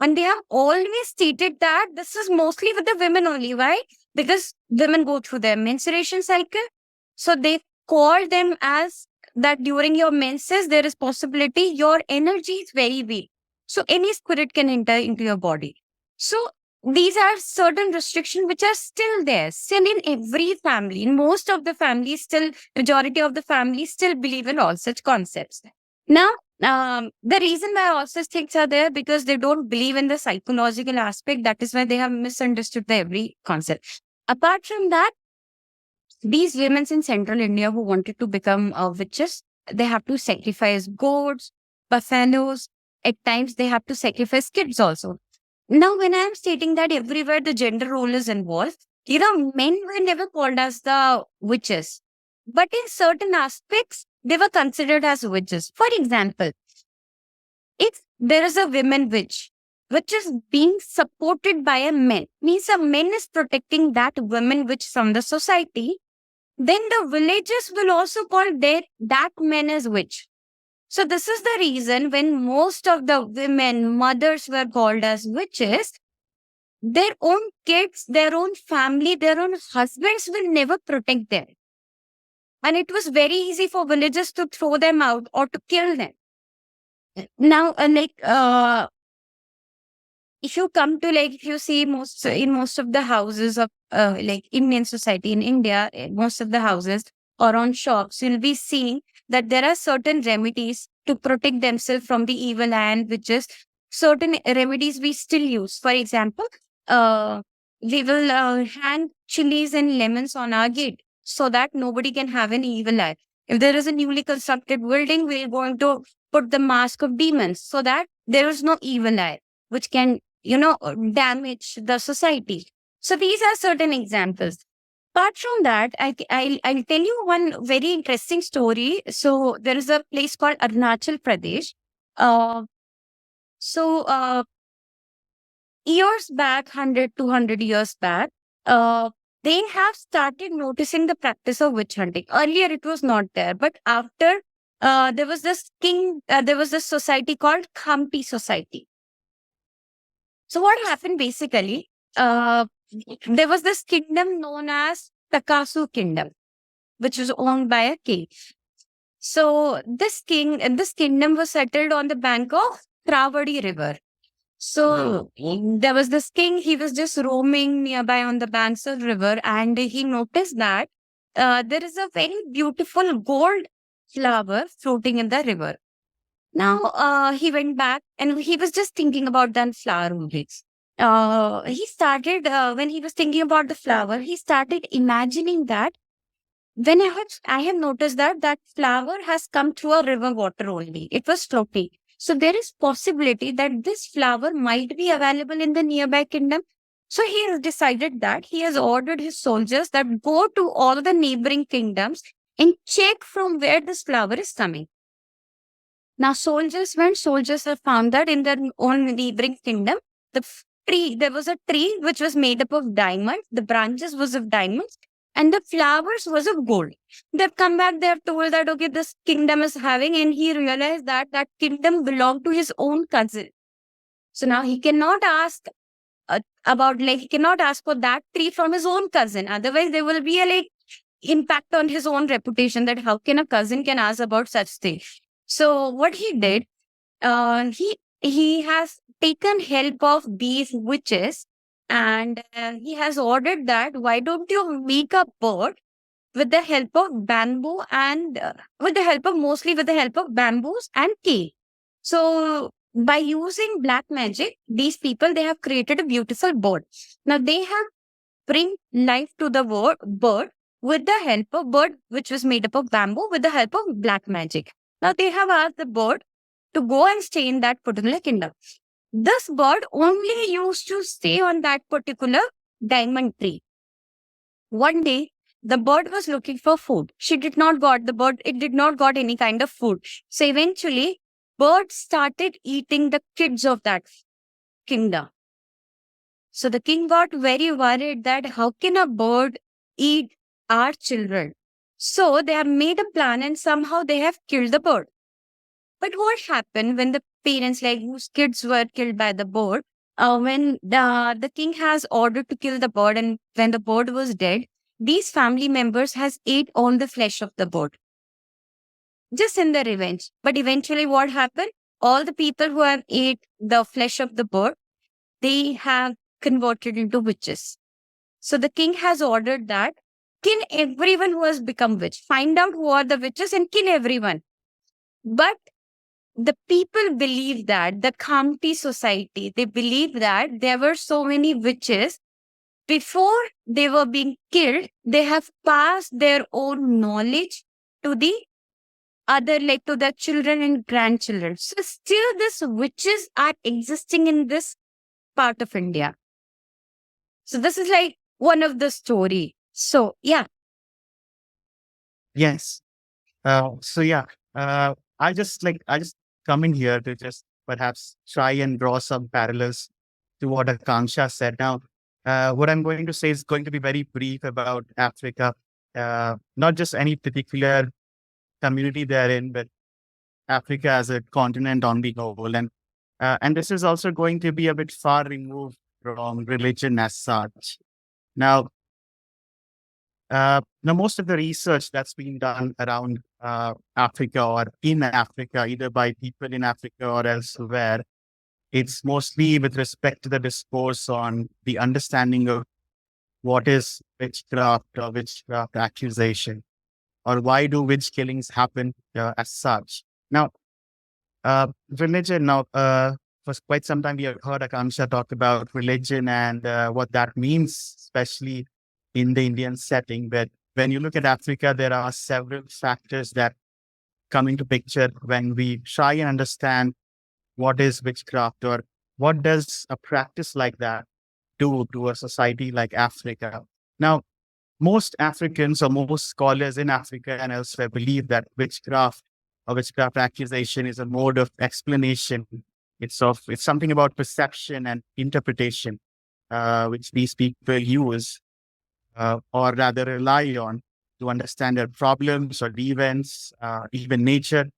And they have always stated that this is mostly with the women only. Why? Because women go through their menstruation cycle. So they call them as that during your menses, there is possibility your energy is very weak. So any spirit can enter into your body. So these are certain restrictions which are still there, still in every family. In most of the families, still, majority of the families still believe in all such concepts. Now, the reason why all such things are there, because they don't believe in the psychological aspect. That is why they have misunderstood the every concept. Apart from that, these women in central India who wanted to become witches, they have to sacrifice goats, buffaloes. At times, they have to sacrifice kids also. Now, when I am stating that everywhere the gender role is involved, men were never called as the witches. But in certain aspects, they were considered as witches. For example, if there is a women witch, which is being supported by a man, means a man is protecting that woman witch from the society, then the villagers will also call that man as witch. So this is the reason when most of the women, mothers were called as witches, their own kids, their own family, their own husbands will never protect them. And it was very easy for villagers to throw them out or to kill them. Now, if you come to if you see most of the houses of Indian society in India, most of the houses or on shops, you'll be seeing that there are certain remedies to protect themselves from the evil eye, which is certain remedies we still use. For example, we will hang chilies and lemons on our gate so that nobody can have an evil eye. If there is a newly constructed building, we're going to put the mask of demons so that there is no evil eye which can damage the society. So these are certain examples. Apart from that, I'll tell you one very interesting story. So there is a place called Arunachal Pradesh. Uh, so years back, 100, 200 years back, they have started noticing the practice of witch hunting. Earlier, it was not there, but after there was this society called Khampi Society. So what happened basically, there was this kingdom known as Takasu Kingdom, which was owned by a king. So this kingdom was settled on the bank of Travadi River. So there was this king, he was just roaming nearby on the banks of the river, and he noticed that there is a very beautiful gold flower floating in the river. Now, he went back and he was just thinking about that flower only. He started, when he was thinking about the flower, he started imagining that when I have noticed that flower has come through a river water only. It was floating. So there is possibility that this flower might be available in the nearby kingdom. So he has decided that he has ordered his soldiers that go to all the neighboring kingdoms and check from where this flower is coming. Now, soldiers have found that in their own neighboring kingdom, there was a tree which was made up of diamonds, the branches was of diamonds, and the flowers was of gold. They've come back, they have told that, okay, this kingdom is having, and he realized that kingdom belonged to his own cousin. So now he cannot ask he cannot ask for that tree from his own cousin. Otherwise, there will be a impact on his own reputation that how can a cousin can ask about such thing. So what he did, he has taken help of these witches, and he has ordered that why don't you make a bird with the help of bamboo and mostly with the help of bamboos and clay. So by using black magic, these people, they have created a beautiful bird. Now they have bring life to the bird with the help of bird which was made up of bamboo with the help of black magic. Now they have asked the bird to go and stay in that particular kingdom. This bird only used to stay on that particular diamond tree. One day, the bird was looking for food. It did not got any kind of food. So eventually, bird started eating the kids of that kingdom. So the king got very worried that how can a bird eat our children? So they have made a plan and somehow they have killed the bird. But what happened when the parents whose kids were killed by the bird, when the king has ordered to kill the bird and when the bird was dead, these family members has ate all the flesh of the bird. Just in their revenge. But eventually what happened? All the people who have ate the flesh of the bird, they have converted into witches. So the king has ordered that kill everyone who has become witch. Find out who are the witches and kill everyone. But the people believe that, the Khamti society, they believe that there were so many witches. Before they were being killed, they have passed their own knowledge to the other, to their children and grandchildren. So still these witches are existing in this part of India. So this is one of the story. So yeah. Yes. I just come in here to just perhaps try and draw some parallels to what Akanksha said. Now, what I'm going to say is going to be very brief about Africa, not just any particular community they're in, but Africa as a continent on the whole. And this is also going to be a bit far removed from religion as such. Now, now most of the research that's been done around Africa or in Africa, either by people in Africa or elsewhere, it's mostly with respect to the discourse on the understanding of what is witchcraft or witchcraft accusation, or why do witch killings happen as such. Now, religion, for quite some time, we have heard Akanksha talk about religion and what that means, especially in the Indian setting. But when you look at Africa, there are several factors that come into picture when we try and understand what is witchcraft or what does a practice like that do to a society like Africa. Now, most Africans or most scholars in Africa and elsewhere believe that witchcraft or witchcraft accusation is a mode of explanation. It's something about perception and interpretation, which these people use, or rather rely on to understand their problems or the events, even nature,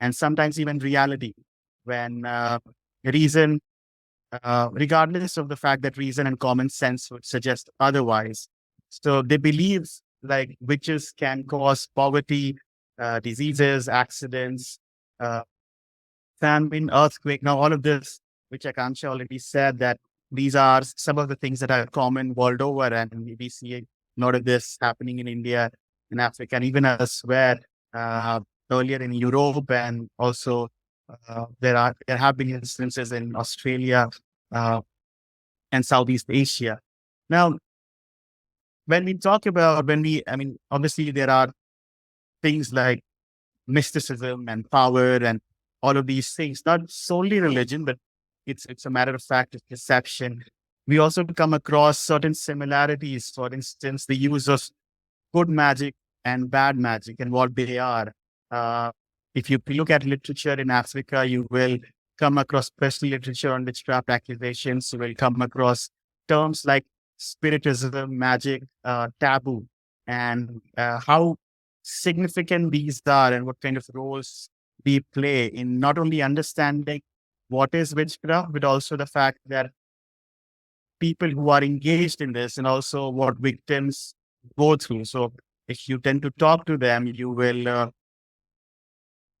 and sometimes even reality. When reason, regardless of the fact that reason and common sense would suggest otherwise. So they believe like witches can cause poverty, diseases, accidents, famine, earthquake. Now, all of this, which Akanksha already said, that these are some of the things that are common world over, and we see a lot of this happening in India, in Africa, and even elsewhere. Earlier in Europe, and also there have been instances in Australia and Southeast Asia. Now, when we talk about obviously there are things like mysticism and power and all of these things, not solely religion, but it's a matter of fact of perception. We also come across certain similarities. For instance, the use of good magic and bad magic and what they are. If you look at literature in Africa, you will come across, especially literature on witchcraft accusations, you will come across terms like spiritism, magic, taboo, and how significant these are and what kind of roles they play in not only understanding what is witchcraft, but also the fact that people who are engaged in this and also what victims go through. So if you tend to talk to them, you will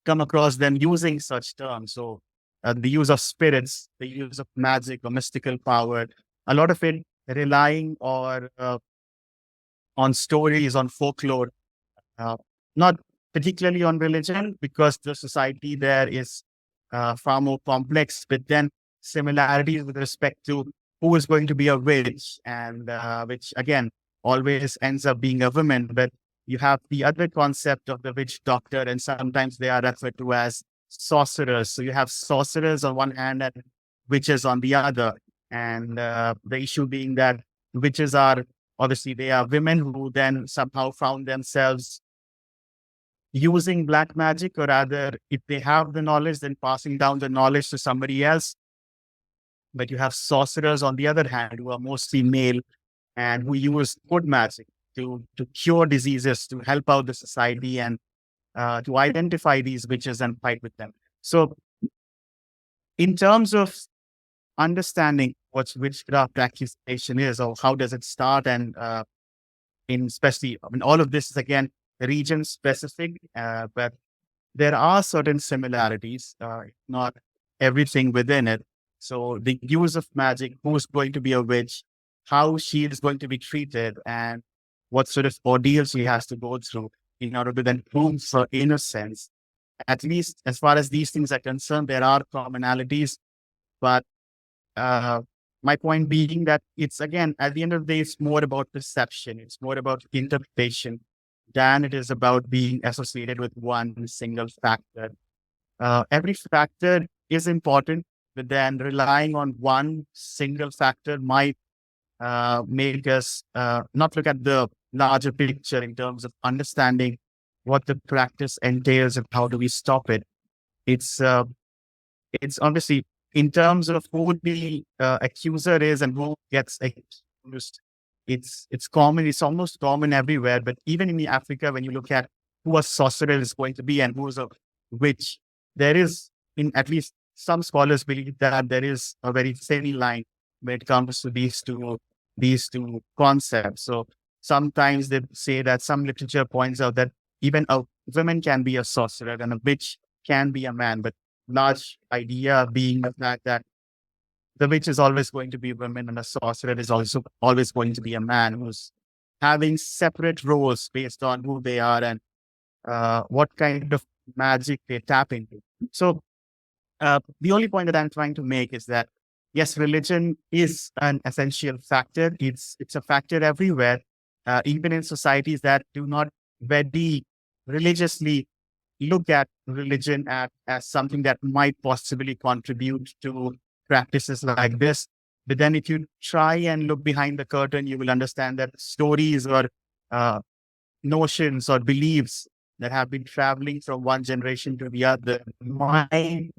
come across them using such terms. So the use of spirits, the use of magic or mystical power, a lot of it relying on stories, on folklore, uh, not particularly on religion, because the society there is far more complex, but then similarities with respect to who is going to be a witch, and which again always ends up being a woman. But you have the other concept of the witch doctor, and sometimes they are referred to as sorcerers. So you have sorcerers on one hand and witches on the other. And the issue being that witches are, obviously, they are women who then somehow found themselves using black magic, or rather, if they have the knowledge, then passing down the knowledge to somebody else. But you have sorcerers on the other hand, who are mostly male and who use good magic to cure diseases, to help out the society, and to identify these witches and fight with them. So in terms of understanding what witchcraft accusation is, or how does it start, and especially, all of this is again region specific, but there are certain similarities, not everything within it. So the use of magic, who's going to be a witch, how she is going to be treated, and what sort of ordeal she has to go through in order to then prove her innocence. At least as far as these things are concerned, there are commonalities, but my point being that it's, again, at the end of the day, it's more about perception. It's more about interpretation than it is about being associated with one single factor. Every factor is important, but then relying on one single factor might make us not look at the larger picture in terms of understanding what the practice entails and how do we stop it. It's obviously, in terms of who the accuser is and who gets accused, it's common. It's almost common everywhere. But even in Africa, when you look at who a sorcerer is going to be and who is a witch, there is, in at least some scholars believe that there is a very thin line when it comes to these two concepts. So sometimes they say that some literature points out that even a woman can be a sorcerer and a witch can be a man, but large idea being the fact that the witch is always going to be a woman and a sorcerer is also always going to be a man who's having separate roles based on who they are and what kind of magic they tap into. So the only point that I'm trying to make is that yes, religion is an essential factor. It's a factor everywhere, even in societies that do not very religiously look at religion as something that might possibly contribute to practices like this. But then if you try and look behind the curtain, you will understand that stories or uh, notions or beliefs that have been traveling from one generation to the other might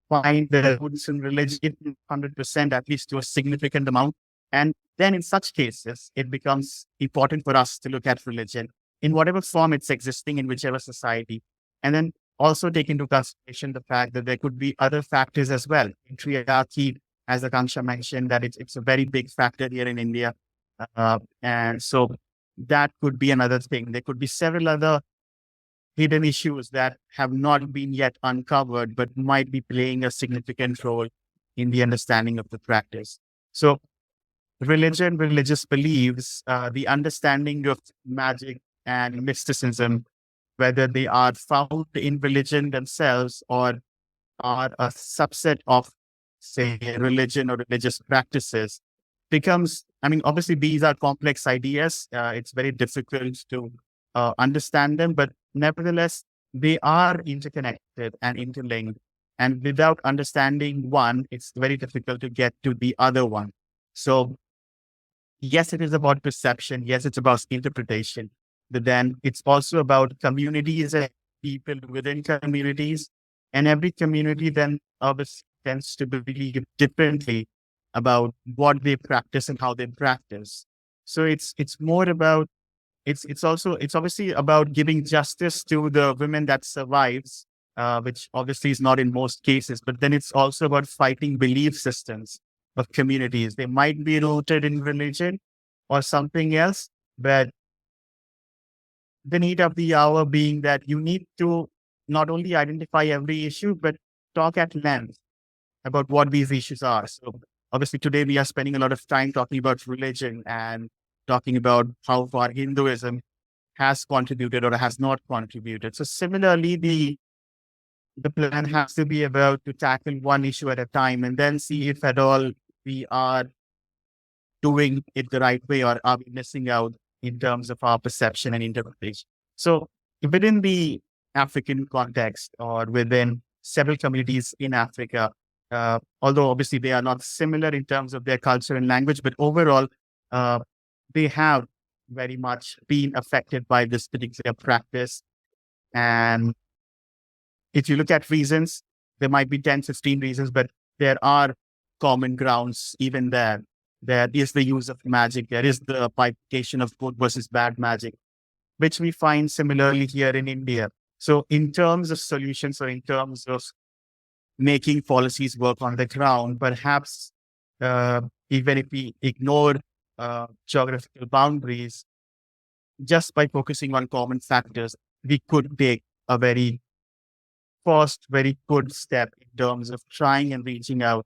find their roots in religion 100%, at least to a significant amount. And then in such cases, it becomes important for us to look at religion in whatever form it's existing in whichever society. And then also take into consideration the fact that there could be other factors as well. Patriarchy, as Akanksha mentioned, that it's a very big factor here in India. And so that could be another thing. There could be several other hidden issues that have not been yet uncovered, but might be playing a significant role in the understanding of the practice. So religion, religious beliefs, the understanding of magic and mysticism, whether they are found in religion themselves or are a subset of, say, religion or religious practices, becomes, I mean, obviously these are complex ideas. It's very difficult to understand them, but nevertheless, they are interconnected and interlinked. And without understanding one, it's very difficult to get to the other one. So yes, it is about perception. Yes, it's about interpretation. But then it's also about communities and people within communities. And every community then obviously tends to believe differently about what they practice and how they practice. So it's more about it's obviously about giving justice to the women that survives, which obviously is not in most cases. But then it's also about fighting belief systems of communities. They might be rooted in religion or something else, but the need of the hour being that you need to not only identify every issue, but talk at length about what these issues are. So obviously today we are spending a lot of time talking about religion and talking about how far Hinduism has contributed or has not contributed. So similarly, the plan has to be about to tackle one issue at a time and then see if at all we are doing it the right way or are we missing out in terms of our perception and interpretation. So within the African context or within several communities in Africa, although obviously they are not similar in terms of their culture and language, but overall, they have very much been affected by this particular practice. And if you look at reasons, there might be 10, 15 reasons, but there are common grounds even there. There is the use of magic. There is the bifurcation of good versus bad magic, which we find similarly here in India. So in terms of solutions or in terms of making policies work on the ground, perhaps even if we ignore geographical boundaries, just by focusing on common factors, we could take a very very good step in terms of trying and reaching out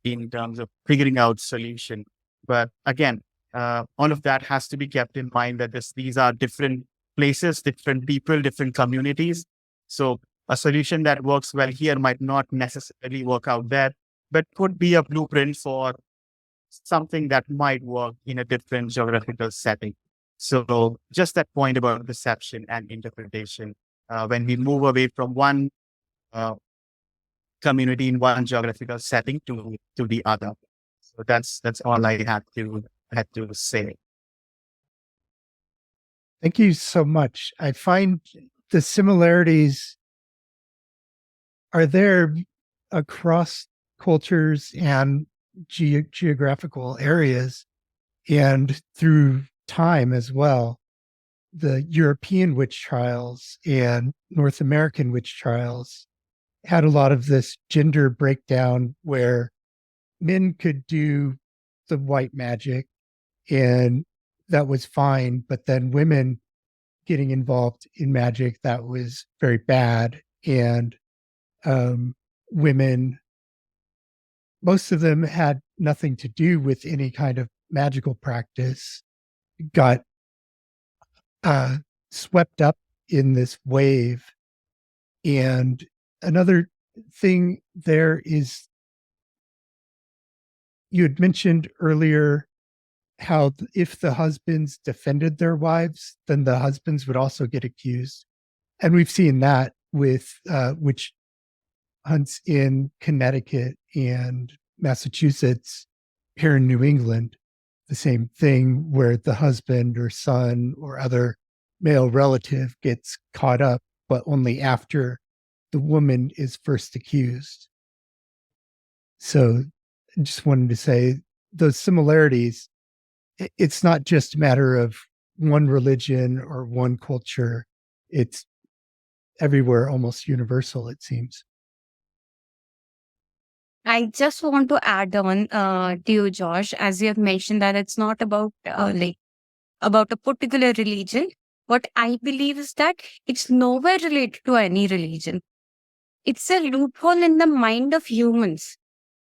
in terms of figuring out solution. But again, all of that has to be kept in mind that these are different places, different people, different communities. So a solution that works well here might not necessarily work out there, but could be a blueprint for something that might work in a different geographical setting. So just that point about perception and interpretation, when we move away from one community in one geographical setting to the other. So that's all I had to say. Thank you so much. I find the similarities are there across cultures and geographical areas and through time as well. the European witch trials and North American witch trials had a lot of this gender breakdown where men could do the white magic and that was fine, but then women getting involved in magic, that was very bad. And women, most of them had nothing to do with any kind of magical practice, got swept up in this wave. And another thing there is, you had mentioned earlier how if the husbands defended their wives, then the husbands would also get accused. And we've seen that with witch hunts in Connecticut and Massachusetts, here in New England, the same thing where the husband or son or other male relative gets caught up, but only after the woman is first accused. So I just wanted to say those similarities, it's not just a matter of one religion or one culture. It's everywhere, almost universal, it seems. I just want to add on to you, Josh, as you have mentioned that it's not about about a particular religion. What I believe is that it's nowhere related to any religion. It's a loophole in the mind of humans.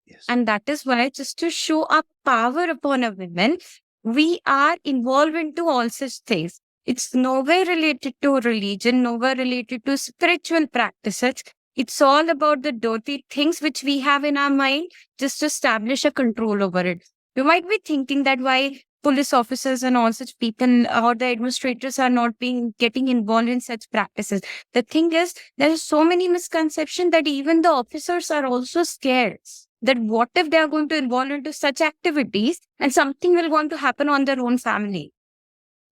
Yes. And that is why, just to show our power upon a woman, we are involved into all such things. It's nowhere related to religion, nowhere related to spiritual practices. It's all about the dirty things which we have in our mind, just to establish a control over it. You might be thinking that why police officers and all such people or the administrators are not getting involved in such practices. The thing is, there are so many misconceptions that even the officers are also scared that what if they are going to involve into such activities and something will going to happen on their own family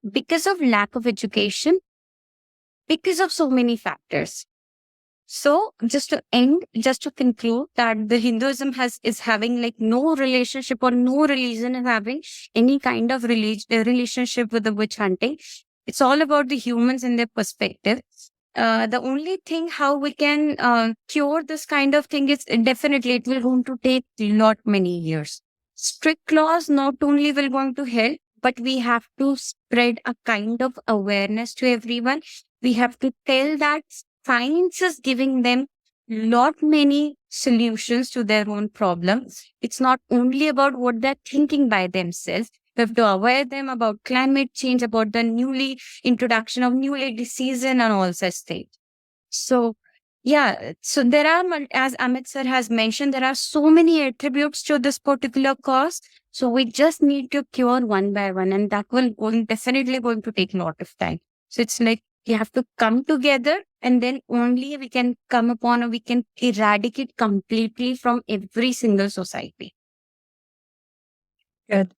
because of lack of education, because of so many factors. So just to conclude that the Hinduism is having like no relationship or no religion is having any kind of relationship with the witch hunting. It's all about the humans and their perspective. The only thing how we can cure this kind of thing is definitely it will going to take many years. Strict laws not only will going to help, but we have to spread a kind of awareness to everyone. We have to tell that science is giving them many solutions to their own problems. It's not only about what they're thinking by themselves. We have to aware them about climate change, about the introduction of newly disease and all such things. So, yeah, so there are, as Amit sir has mentioned, there are so many attributes to this particular cause. So we just need to cure one by one, and that will definitely going to take a lot of time. So it's like you have to come together, and then only we can come upon or we can eradicate completely from every single society. Good.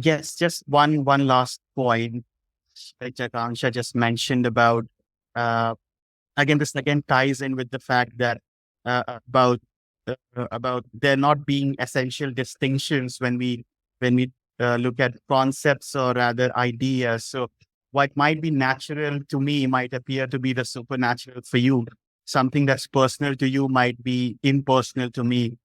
Yes, just one last point, which Akanksha just mentioned about. Again, this again ties in with the fact that about there not being essential distinctions when we look at concepts or rather ideas. So what might be natural to me might appear to be the supernatural for you. Something that's personal to you might be impersonal to me.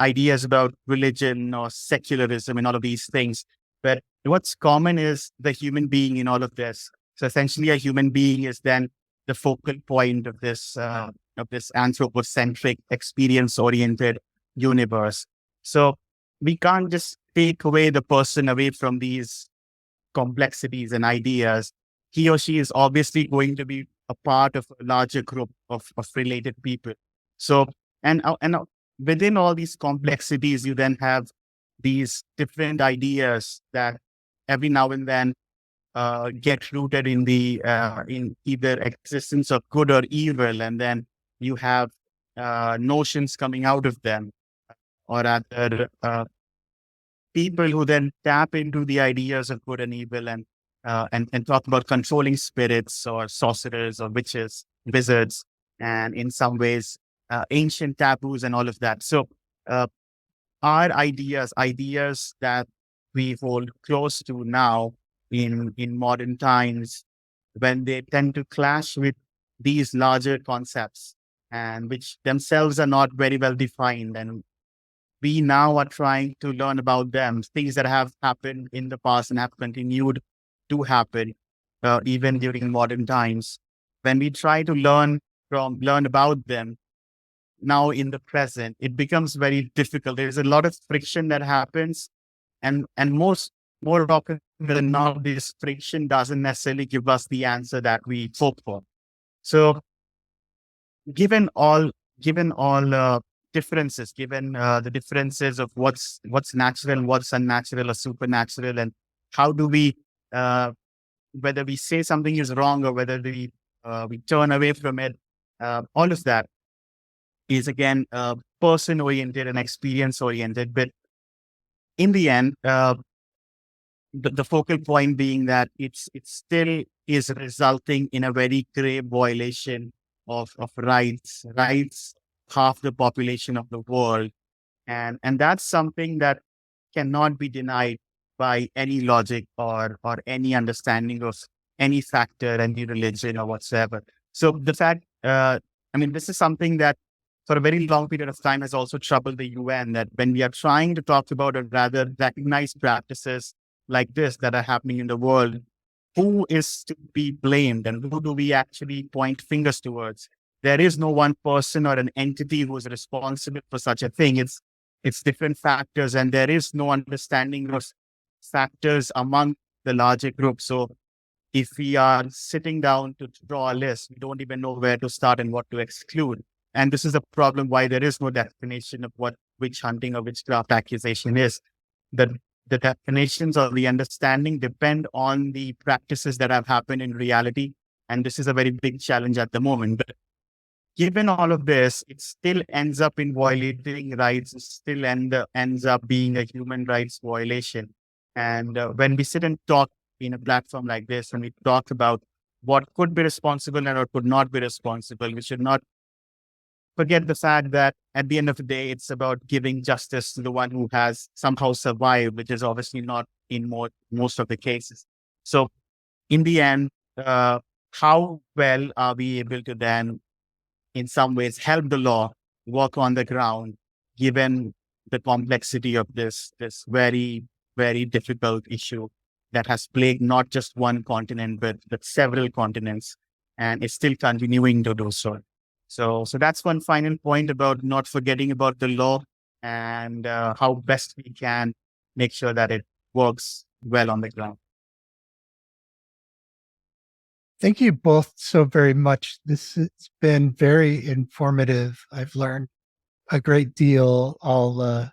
Ideas about religion or secularism and all of these things. But what's common is the human being in all of this. So essentially, a human being is then the focal point of this anthropocentric, experience-oriented universe. So we can't just take away the person away from these complexities and ideas. He or she is obviously going to be a part of a larger group of related people. So, and within all these complexities, you then have these different ideas that every now and then get rooted in in either existence of good or evil, and then you have notions coming out of them, or rather people who then tap into the ideas of good and evil and talk about controlling spirits or sorcerers or witches, wizards, and in some ways ancient taboos and all of that. So our ideas that we hold close to now, in modern times, when they tend to clash with these larger concepts and which themselves are not very well defined. And we now are trying to learn about them, things that have happened in the past and have continued to happen even during modern times. When we try to learn about them now in the present, it becomes very difficult. There's a lot of friction that happens, and more often than not, this friction doesn't necessarily give us the answer that we hope for. So, given all differences, given the differences of what's natural and what's unnatural or supernatural, and how do we whether we say something is wrong or whether we turn away from it, all of that is again person oriented and experience oriented. But in the end, the focal point being that it still is resulting in a very grave violation of rights, half the population of the world. And that's something that cannot be denied by any logic or any understanding of any factor, any religion or whatsoever. So the fact, this is something that for a very long period of time has also troubled the UN, that when we are trying to talk about or rather recognize practices like this that are happening in the world, who is to be blamed and who do we actually point fingers towards? There is no one person or an entity who is responsible for such a thing. It's different factors, and there is no understanding of factors among the larger group. So if we are sitting down to draw a list, we don't even know where to start and what to exclude. And this is a problem why there is no definition of what witch hunting or witchcraft accusation is. The definitions or the understanding depend on the practices that have happened in reality. And this is a very big challenge at the moment. But given all of this, it still ends up in violating rights. It still ends up being a human rights violation. And when we sit and talk in a platform like this, and we talk about what could be responsible and what could not be responsible, we should not forget the fact that at the end of the day, it's about giving justice to the one who has somehow survived, which is obviously not in most of the cases. So in the end, how well are we able to then, in some ways, help the law work on the ground, given the complexity of this very, very difficult issue that has plagued not just one continent, but several continents, and is still continuing to do so. So that's one final point about not forgetting about the law and how best we can make sure that it works well on the ground. Thank you both so very much. This has been very informative. I've learned a great deal. I'll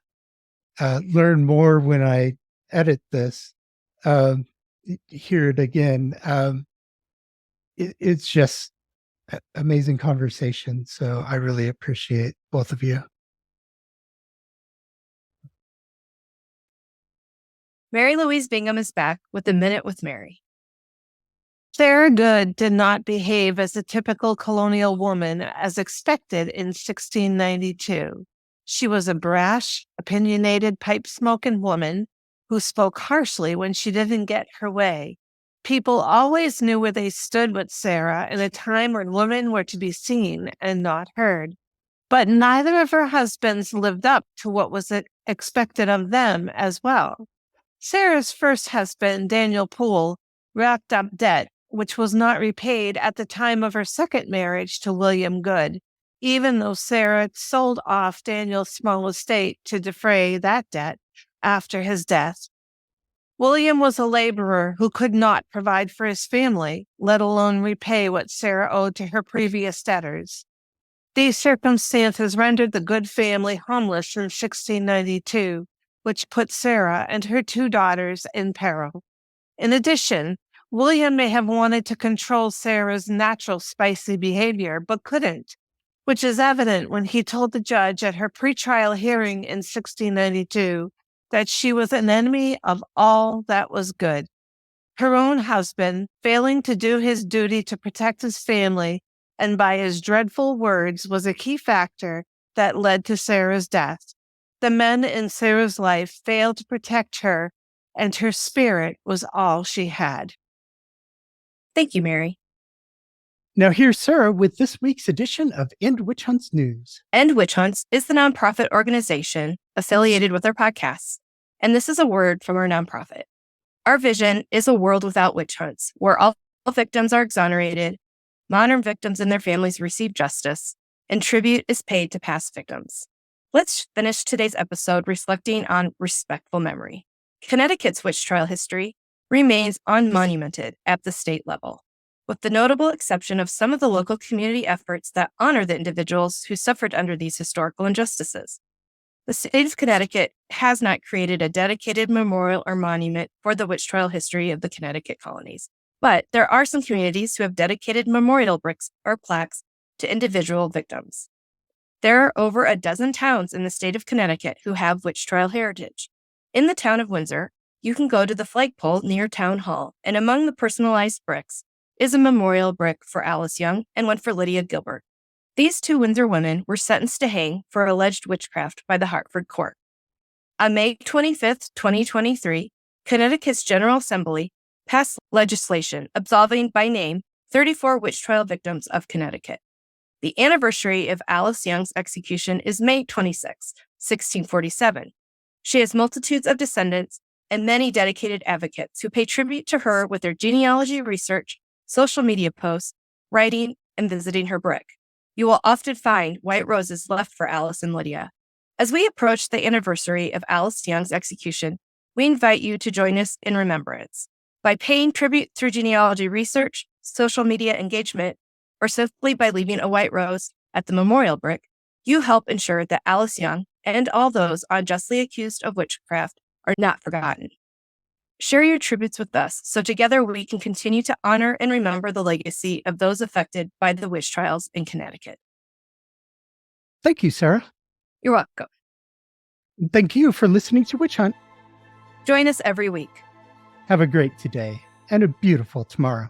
learn more when I edit this, hear it again. It's just amazing conversation. So I really appreciate both of you. Mary Louise Bingham is back with a Minute with Mary. Sarah Good did not behave as a typical colonial woman as expected in 1692. She was a brash, opinionated, pipe-smoking woman who spoke harshly when she didn't get her way. People always knew where they stood with Sarah in a time when women were to be seen and not heard. But neither of her husbands lived up to what was expected of them as well. Sarah's first husband, Daniel Poole, racked up debt, which was not repaid at the time of her second marriage to William Good, even though Sarah sold off Daniel's small estate to defray that debt after his death. William was a laborer who could not provide for his family, let alone repay what Sarah owed to her previous debtors. These circumstances rendered the Good family homeless in 1692, which put Sarah and her two daughters in peril. In addition, William may have wanted to control Sarah's natural spicy behavior, but couldn't, which is evident when he told the judge at her pretrial hearing in 1692 that she was an enemy of all that was good. Her own husband, failing to do his duty to protect his family, and by his dreadful words, was a key factor that led to Sarah's death. The men in Sarah's life failed to protect her and her spirit was all she had. Thank you, Mary. Now here's Sarah with this week's edition of End Witch Hunts News. End Witch Hunts is the nonprofit organization affiliated with our podcast, and this is a word from our nonprofit. Our vision is a world without witch hunts, where all victims are exonerated, modern victims and their families receive justice, and tribute is paid to past victims. Let's finish today's episode reflecting on respectful memory. Connecticut's witch trial history remains unmonumented at the state level, with the notable exception of some of the local community efforts that honor the individuals who suffered under these historical injustices. The state of Connecticut has not created a dedicated memorial or monument for the witch trial history of the Connecticut colonies, but there are some communities who have dedicated memorial bricks or plaques to individual victims. There are over a dozen towns in the state of Connecticut who have witch trial heritage. In the town of Windsor, you can go to the flagpole near Town Hall, and among the personalized bricks is a memorial brick for Alice Young and one for Lydia Gilbert. These two Windsor women were sentenced to hang for alleged witchcraft by the Hartford court. On May 25, 2023, Connecticut's General Assembly passed legislation absolving by name 34 witch trial victims of Connecticut. The anniversary of Alice Young's execution is May 26, 1647. She has multitudes of descendants and many dedicated advocates who pay tribute to her with their genealogy research, social media posts, writing, and visiting her brick. You will often find white roses left for Alice and Lydia. As we approach the anniversary of Alice Young's execution, we invite you to join us in remembrance. By paying tribute through genealogy research, social media engagement, or simply by leaving a white rose at the memorial brick, you help ensure that Alice Young and all those unjustly accused of witchcraft are not forgotten. Share your tributes with us so together we can continue to honor and remember the legacy of those affected by the witch trials in Connecticut. Thank you, Sarah. You're welcome. Thank you for listening to Witch Hunt. Join us every week. Have a great today and a beautiful tomorrow.